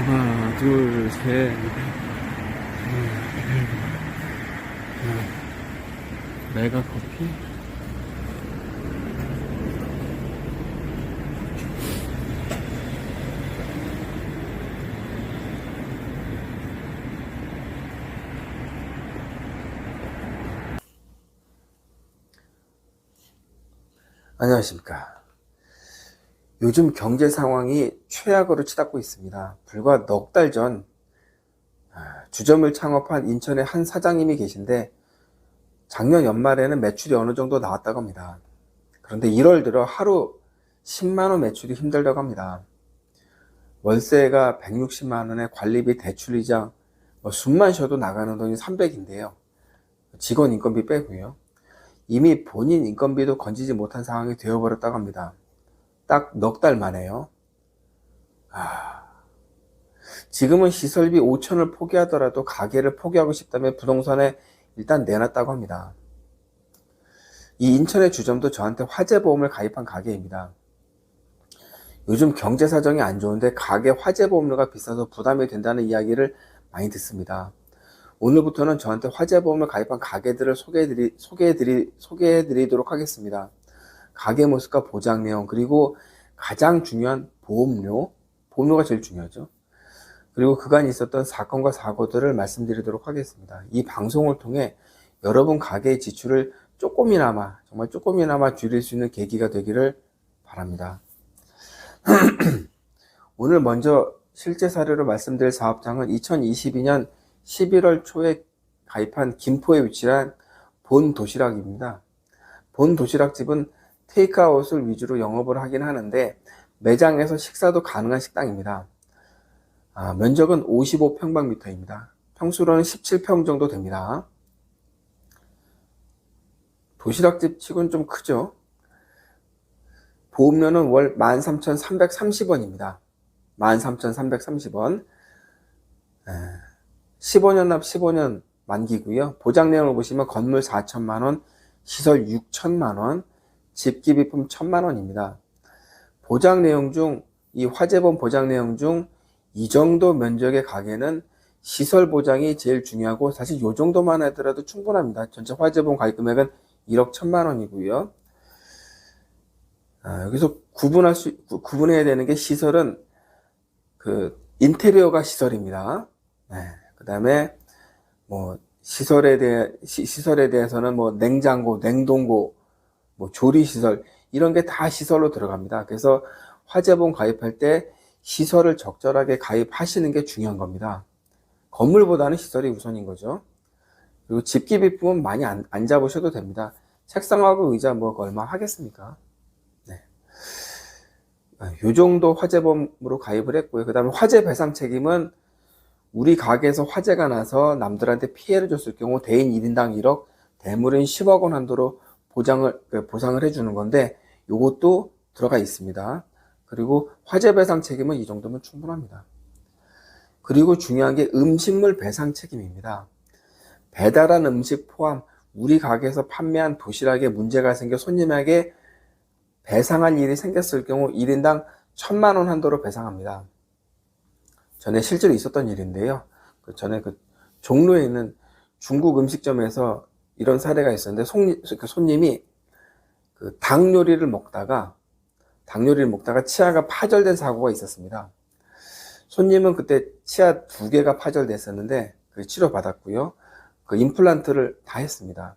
하나, 둘, 셋, 메가 커피? 안녕하십니까. 요즘 경제 상황이 최악으로 치닫고 있습니다. 불과 넉 달 전 주점을 창업한 인천의 한 사장님이 계신데 작년 연말에는 매출이 어느 정도 나왔다고 합니다. 그런데 1월 들어 하루 10만원 매출이 힘들다고 합니다. 월세가 160만원에 관리비 대출이자 숨만 쉬어도 나가는 돈이 300인데요. 직원 인건비 빼고요. 이미 본인 인건비도 건지지 못한 상황이 되어버렸다고 합니다. 딱 넉 달 만에요. 지금은 시설비 5천을 포기하더라도 가게를 포기하고 싶다면 부동산에 일단 내놨다고 합니다. 이 인천의 주점도 저한테 화재보험을 가입한 가게입니다. 요즘 경제 사정이 안 좋은데 가게 화재보험료가 비싸서 부담이 된다는 이야기를 많이 듣습니다. 오늘부터는 저한테 화재보험을 가입한 가게들을 소개해드리도록 하겠습니다. 가게 모습과 보장 내용, 그리고 가장 중요한 보험료가 제일 중요하죠. 그리고 그간 있었던 사건과 사고들을 말씀드리도록 하겠습니다. 이 방송을 통해 여러분 가게의 지출을 정말 조금이나마 줄일 수 있는 계기가 되기를 바랍니다. 오늘 먼저 실제 사례로 말씀드릴 사업장은 2022년 11월 초에 가입한 김포에 위치한 본 도시락입니다. 본 도시락집은 테이크아웃을 위주로 영업을 하긴 하는데 매장에서 식사도 가능한 식당입니다. 면적은 55평방미터입니다. 평수로는 17평 정도 됩니다. 도시락집 치고는 좀 크죠. 보험료는 월 13,330원입니다. 13,330원. 15년 납 15년 만기고요. 보장 내용을 보시면 건물 4천만원, 시설 6천만원, 집기비품 1,000만원입니다. 보장 내용 중, 이 화재보험 보장 내용 중 이 정도 면적의 가게는 시설 보장이 제일 중요하고 사실 이 정도만 하더라도 충분합니다. 전체 화재보험 가입 금액은 1억 1,000만원이고요. 여기서 구분해야 되는 게 시설은 인테리어가 시설입니다. 그 다음에 시설에 대해서는 냉장고, 냉동고, 조리시설, 이런 게 다 시설로 들어갑니다. 그래서 화재보험 가입할 때 시설을 적절하게 가입하시는 게 중요한 겁니다. 건물보다는 시설이 우선인 거죠. 그리고 집기비품은 많이 안 잡으셔도 됩니다. 책상하고 의자 얼마 하겠습니까? 요 정도 화재보험으로 가입을 했고요. 그 다음에 화재 배상 책임은 우리 가게에서 화재가 나서 남들한테 피해를 줬을 경우 대인 1인당 1억, 대물은 10억 원 한도로 보상을 해주는 건데 요것도 들어가 있습니다. 그리고 화재 배상 책임은 이 정도면 충분합니다. 그리고 중요한 게 음식물 배상 책임입니다. 배달한 음식 포함 우리 가게에서 판매한 도시락에 문제가 생겨 손님에게 배상한 일이 생겼을 경우 1인당 1,000만원 한도로 배상합니다. 전에 실제로 있었던 일인데요. 전에 종로에 있는 중국 음식점에서 이런 사례가 있었는데 손님이 닭 요리를 먹다가 치아가 파절된 사고가 있었습니다. 손님은 그때 치아 2개가 파절됐었는데 치료받았고요. 임플란트를 다 했습니다.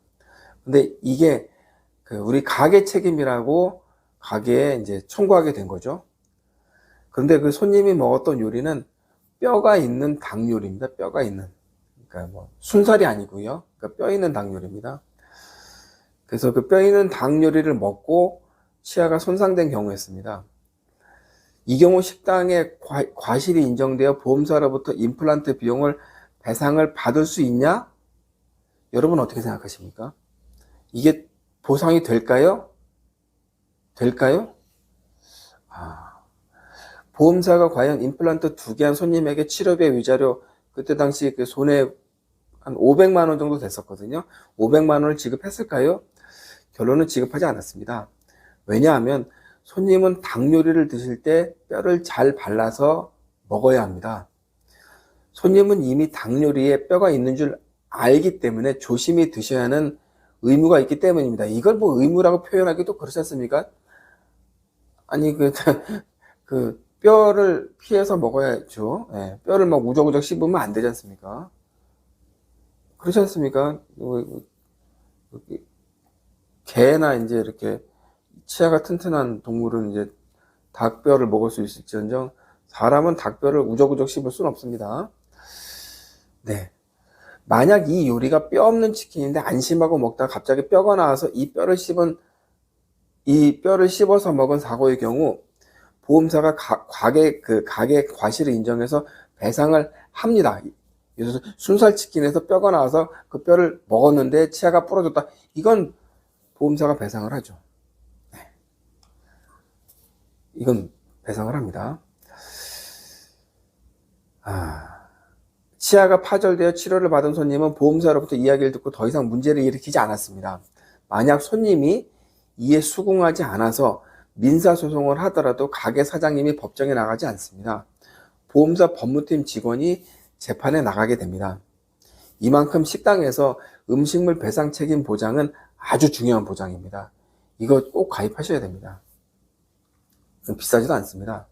근데 이게 우리 가게 책임이라고 가게에 이제 청구하게 된 거죠. 그런데 손님이 먹었던 요리는 뼈가 있는 닭 요리입니다. 뼈가 있는. 그러니까 순살이 아니고요. 뼈 있는 닭 요리입니다. 그래서 뼈 있는 닭 요리를 먹고 치아가 손상된 경우였습니다. 이 경우 식당에 과실이 인정되어 보험사로부터 임플란트 비용을 배상을 받을 수 있냐? 여러분 어떻게 생각하십니까? 이게 보상이 될까요? 보험사가 과연 임플란트 2개 한 손님에게 치료비 위자료, 그때 당시 손해 한 500만 원 정도 됐었거든요. 500만 원을 지급했을까요? 결론은 지급하지 않았습니다. 왜냐하면 손님은 닭 요리를 드실 때 뼈를 잘 발라서 먹어야 합니다. 손님은 이미 닭 요리에 뼈가 있는 줄 알기 때문에 조심히 드셔야 하는 의무가 있기 때문입니다. 이걸 뭐 의무라고 표현하기도 그렇지 않습니까? 아니, 그 뼈를 피해서 먹어야죠. 예, 뼈를 막 우적우적 씹으면 안 되지 않습니까? 그렇지 않습니까? 개나 이제 이렇게 치아가 튼튼한 동물은 이제 닭뼈를 먹을 수 있을지언정 사람은 닭뼈를 우적우적 씹을 수는 없습니다. 네. 만약 이 요리가 뼈 없는 치킨인데 안심하고 먹다가 갑자기 뼈가 나와서 이 뼈를 씹어서 먹은 사고의 경우 보험사가 가게 과실을 인정해서 배상을 합니다. 그래서 순살 치킨에서 뼈가 나와서 그 뼈를 먹었는데 치아가 부러졌다. 이건 보험사가 배상을 하죠. 네. 이건 배상을 합니다. 치아가 파절되어 치료를 받은 손님은 보험사로부터 이야기를 듣고 더 이상 문제를 일으키지 않았습니다. 만약 손님이 이에 수긍하지 않아서 민사소송을 하더라도 가게 사장님이 법정에 나가지 않습니다. 보험사 법무팀 직원이 재판에 나가게 됩니다. 이만큼 식당에서 음식물 배상 책임 보장은 아주 중요한 보장입니다. 이거 꼭 가입하셔야 됩니다. 비싸지도 않습니다.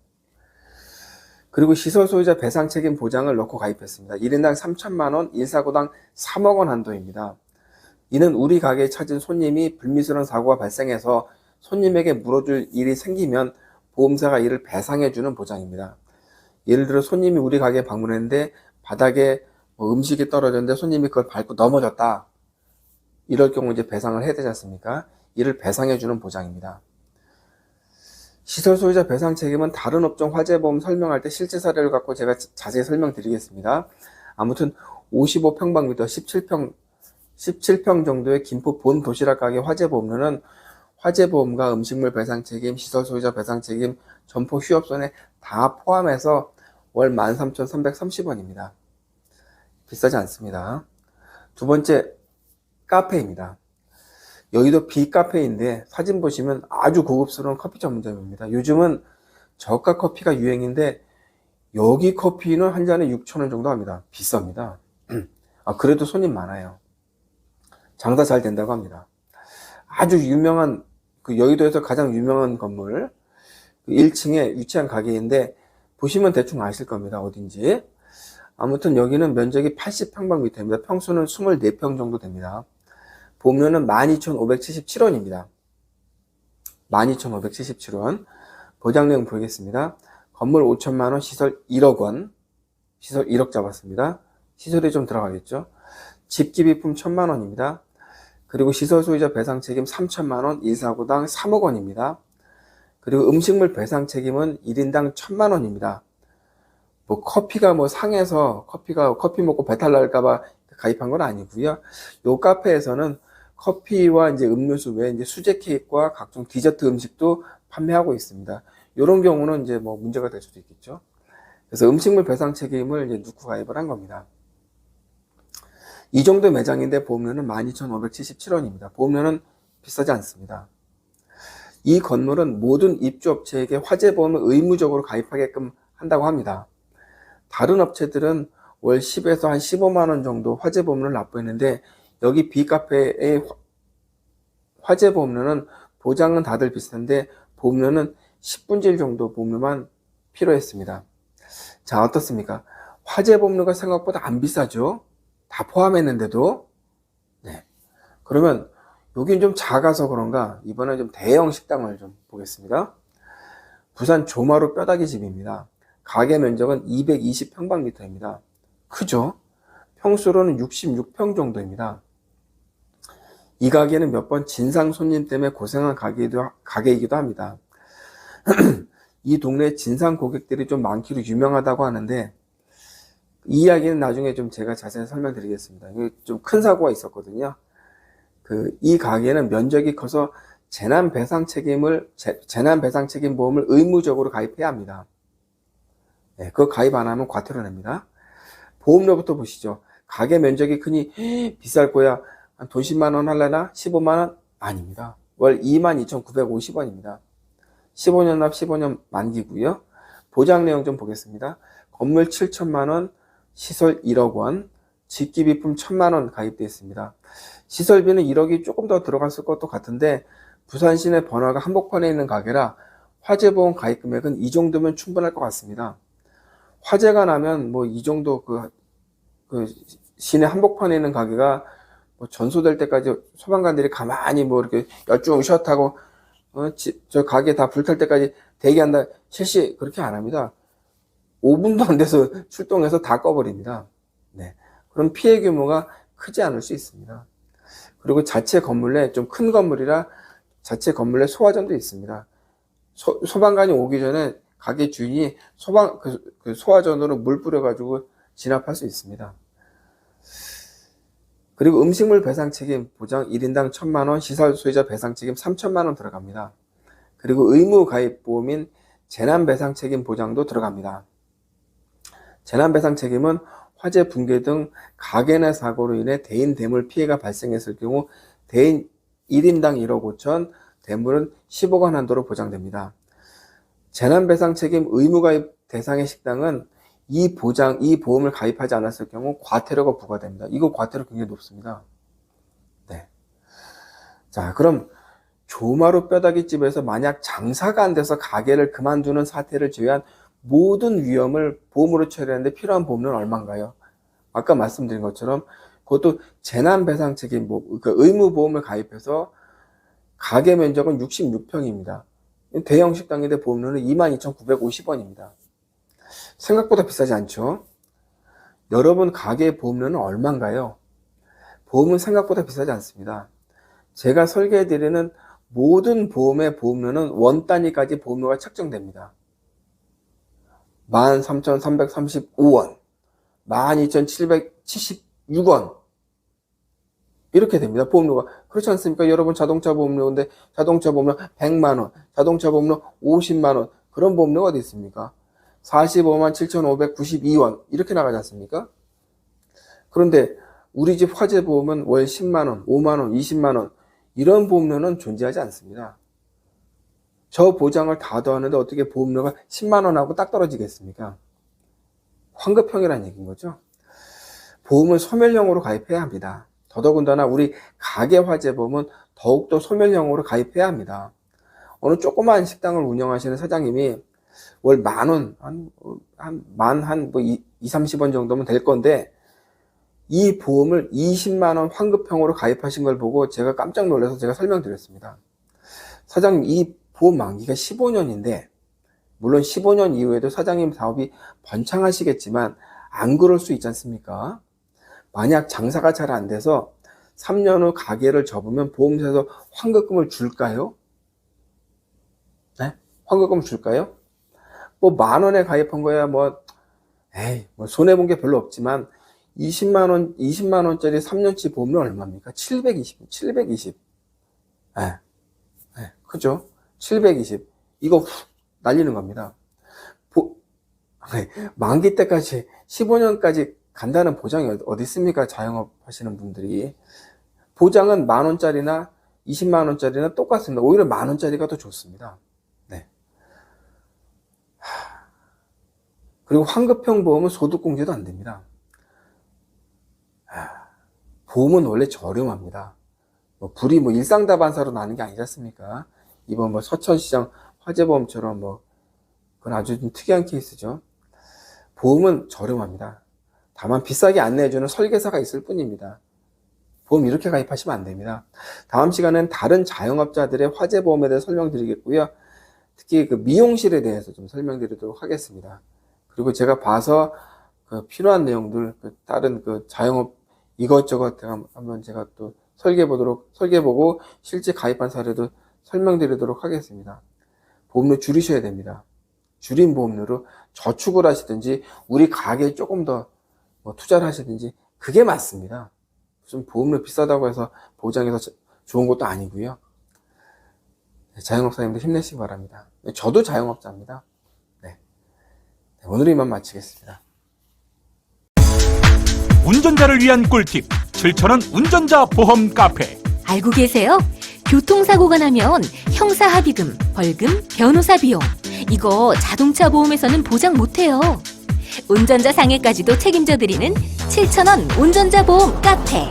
그리고 시설 소유자 배상 책임 보장을 넣고 가입했습니다. 1인당 3천만 원, 1사고당 3억 원 한도입니다. 이는 우리 가게에 찾은 손님이 불미스러운 사고가 발생해서 손님에게 물어줄 일이 생기면 보험사가 이를 배상해주는 보장입니다. 예를 들어 손님이 우리 가게에 방문했는데 바닥에 음식이 떨어졌는데 손님이 그걸 밟고 넘어졌다. 이럴 경우 이제 배상을 해야 되지 않습니까? 이를 배상해주는 보장입니다. 시설 소유자 배상 책임은 다른 업종 화재보험 설명할 때 실제 사례를 갖고 제가 자세히 설명드리겠습니다. 아무튼 55평방미터 17평 정도의 김포 본 도시락 가게 화재보험료는 화재보험과 음식물 배상 책임, 시설 소유자 배상 책임, 점포 휴업손해 다 포함해서 월 13,330원입니다. 비싸지 않습니다. 두 번째, 카페입니다. 여기도 B카페인데 사진 보시면 아주 고급스러운 커피 전문점입니다. 요즘은 저가 커피가 유행인데 여기 커피는 한 잔에 6,000원 정도 합니다. 비쌉니다. 그래도 손님 많아요. 장사 잘 된다고 합니다. 아주 유명한 여의도에서 가장 유명한 건물 1층에 위치한 가게인데 보시면 대충 아실 겁니다. 어딘지. 아무튼 여기는 면적이 80평방미터입니다. 평수는 24평 정도 됩니다. 보험료는 12,577원입니다. 12,577원. 보장 내용 보겠습니다. 건물 5천만원, 시설 1억원. 시설 1억 잡았습니다. 시설이 좀 들어가겠죠. 집기비품 1,000만원입니다. 그리고 시설 소유자 배상 책임 3천만원, 1사고당 3억원입니다. 그리고 음식물 배상 책임은 1인당 1,000만원입니다. 커피가 상해서 커피 먹고 배탈 날까봐 가입한 건 아니고요. 요 카페에서는 커피와 이제 음료수 외에 이제 수제 케이크와 각종 디저트 음식도 판매하고 있습니다. 이런 경우는 이제 문제가 될 수도 있겠죠. 그래서 음식물 배상 책임을 이제 넣고 가입을 한 겁니다. 이 정도 매장인데 보험료는 12,577원입니다. 보험료는 비싸지 않습니다. 이 건물은 모든 입주업체에게 화재보험을 의무적으로 가입하게끔 한다고 합니다. 다른 업체들은 월 10에서 한 15만원 정도 화재보험료를 납부했는데 여기 B카페의 화재보험료는 보장은 다들 비슷한데 보험료는 10분질 정도 보험료만 필요했습니다. 자, 어떻습니까? 화재보험료가 생각보다 안 비싸죠? 다 포함했는데도. 네. 그러면 여긴 좀 작아서 그런가 이번에 좀 대형 식당을 좀 보겠습니다. 부산 조마루 뼈다귀 집입니다. 가게 면적은 220평방미터입니다. 크죠? 평수로는 66평 정도입니다. 이 가게는 몇 번 진상 손님 때문에 고생한 가게이기도 합니다. 이 동네에 진상 고객들이 좀 많기로 유명하다고 하는데 이 이야기는 나중에 좀 제가 자세히 설명드리겠습니다. 좀 큰 사고가 있었거든요. 이 가게는 면적이 커서 재난 배상 책임 보험을 의무적으로 가입해야 합니다. 네, 그거 가입 안 하면 과태료 냅니다. 보험료부터 보시죠. 가게 면적이 크니 비쌀 거야. 돈 10만 원 할래나? 15만 원? 아닙니다. 월 22,950원입니다. 15년 납 15년 만기고요. 보장 내용 좀 보겠습니다. 건물 7천만 원, 시설 1억 원, 직기비품 1,000만 원 가입되어 있습니다. 시설비는 1억이 조금 더 들어갔을 것도 같은데 부산 시내 번화가 한복판에 있는 가게라 화재보험 가입 금액은 이 정도면 충분할 것 같습니다. 화재가 나면 뭐 이 정도 그 시내 한복판에 있는 가게가 뭐 전소될 때까지 소방관들이 가만히 뭐 이렇게 열중 샷하고 저 가게 다 불탈 때까지 대기한다 실시 그렇게 안 합니다. 5분도 안 돼서 출동해서 다 꺼버립니다. 네. 그럼 피해 규모가 크지 않을 수 있습니다. 그리고 자체 건물 내 좀 큰 건물이라 자체 건물 내 소화전도 있습니다. 소방관이 오기 전에 가게 주인이 그 소화전으로 물 뿌려가지고 진압할 수 있습니다. 그리고 음식물 배상 책임 보장 1인당 1,000만 원, 시설 소유자 배상 책임 3,000만 원 들어갑니다. 그리고 의무 가입 보험인 재난 배상 책임 보장도 들어갑니다. 재난 배상 책임은 화재, 붕괴 등 가게 내 사고로 인해 대인 대물 피해가 발생했을 경우 대인 1인당 1억 5천, 대물은 10억 원 한도로 보장됩니다. 재난 배상 책임 의무 가입 대상의 식당은 이 보험을 가입하지 않았을 경우 과태료가 부과됩니다. 이거 과태료 굉장히 높습니다. 네. 자, 그럼 조마루 뼈다귀집에서 만약 장사가 안 돼서 가게를 그만두는 사태를 제외한 모든 위험을 보험으로 처리하는데 필요한 보험료는 얼마인가요? 아까 말씀드린 것처럼 그것도 재난배상 책임 의무보험을 가입해서 가게 면적은 66평입니다. 대형 식당인데 보험료는 22,950원입니다. 생각보다 비싸지 않죠? 여러분 가게 보험료는 얼마인가요? 보험은 생각보다 비싸지 않습니다. 제가 설계해드리는 모든 보험의 보험료는 원 단위까지 보험료가 책정됩니다. 13,335원, 12,776원 이렇게 됩니다. 보험료가. 그렇지 않습니까? 여러분 자동차 보험료인데 자동차 보험료 100만원, 자동차 보험료 50만원 그런 보험료가 어디 있습니까? 457,592원 이렇게 나가지 않습니까? 그런데 우리 집 화재보험은 월 10만원, 5만원, 20만원 이런 보험료는 존재하지 않습니다. 저 보장을 다 더하는데 어떻게 보험료가 10만원하고 딱 떨어지겠습니까? 환급형이라는 얘기인 거죠. 보험은 소멸형으로 가입해야 합니다. 더더군다나 우리 가게 화재보험은 더욱더 소멸형으로 가입해야 합니다. 어느 조그마한 식당을 운영하시는 사장님이 월 10,000원, 한 20-30원 정도면 될 건데 이 보험을 20만원 환급형으로 가입하신 걸 보고 제가 깜짝 놀라서 제가 설명드렸습니다. 사장님 이 보험 만기가 15년인데 물론 15년 이후에도 사장님 사업이 번창하시겠지만 안 그럴 수 있지 않습니까? 만약 장사가 잘 안 돼서 3년 후 가게를 접으면 보험사에서 환급금을 줄까요? 네? 환급금을 줄까요? 뭐 10,000원에 가입한 거야 뭐 손해본 게 별로 없지만 20만원짜리 3년치 보험료 얼마입니까? 720. 그죠? 720. 이거 날리는 겁니다. 만기 때까지 15년까지 간다는 보장이 어디 있습니까? 자영업 하시는 분들이. 보장은 10,000원짜리나 20만원짜리나 똑같습니다. 오히려 10,000원짜리가 더 좋습니다. 네. 그리고 환급형 보험은 소득공제도 안 됩니다. 보험은 원래 저렴합니다. 불이 일상다반사로 나는 게 아니지 않습니까? 이번 서천시장 화재보험처럼 그건 아주 좀 특이한 케이스죠. 보험은 저렴합니다. 다만 비싸게 안내해주는 설계사가 있을 뿐입니다. 보험 이렇게 가입하시면 안 됩니다. 다음 시간엔 다른 자영업자들의 화재보험에 대해 설명드리겠고요. 특히 그 미용실에 대해서 좀 설명드리도록 하겠습니다. 그리고 제가 봐서 필요한 내용들, 다른 자영업 이것저것 한번 제가 또 설계보고 실제 가입한 사례도 설명드리도록 하겠습니다. 보험료 줄이셔야 됩니다. 줄인 보험료로 저축을 하시든지 우리 가게에 조금 더 투자를 하시든지 그게 맞습니다. 무슨 보험료 비싸다고 해서 보장해서 좋은 것도 아니고요. 자영업사님들 힘내시기 바랍니다. 저도 자영업자입니다. 네. 오늘 이만 마치겠습니다. 운전자를 위한 꿀팁 7,000원 운전자 보험 카페. 알고 계세요? 교통사고가 나면 형사합의금, 벌금, 변호사 비용 이거 자동차 보험에서는 보장 못해요. 운전자 상해까지도 책임져 드리는 7,000원 운전자 보험 카페.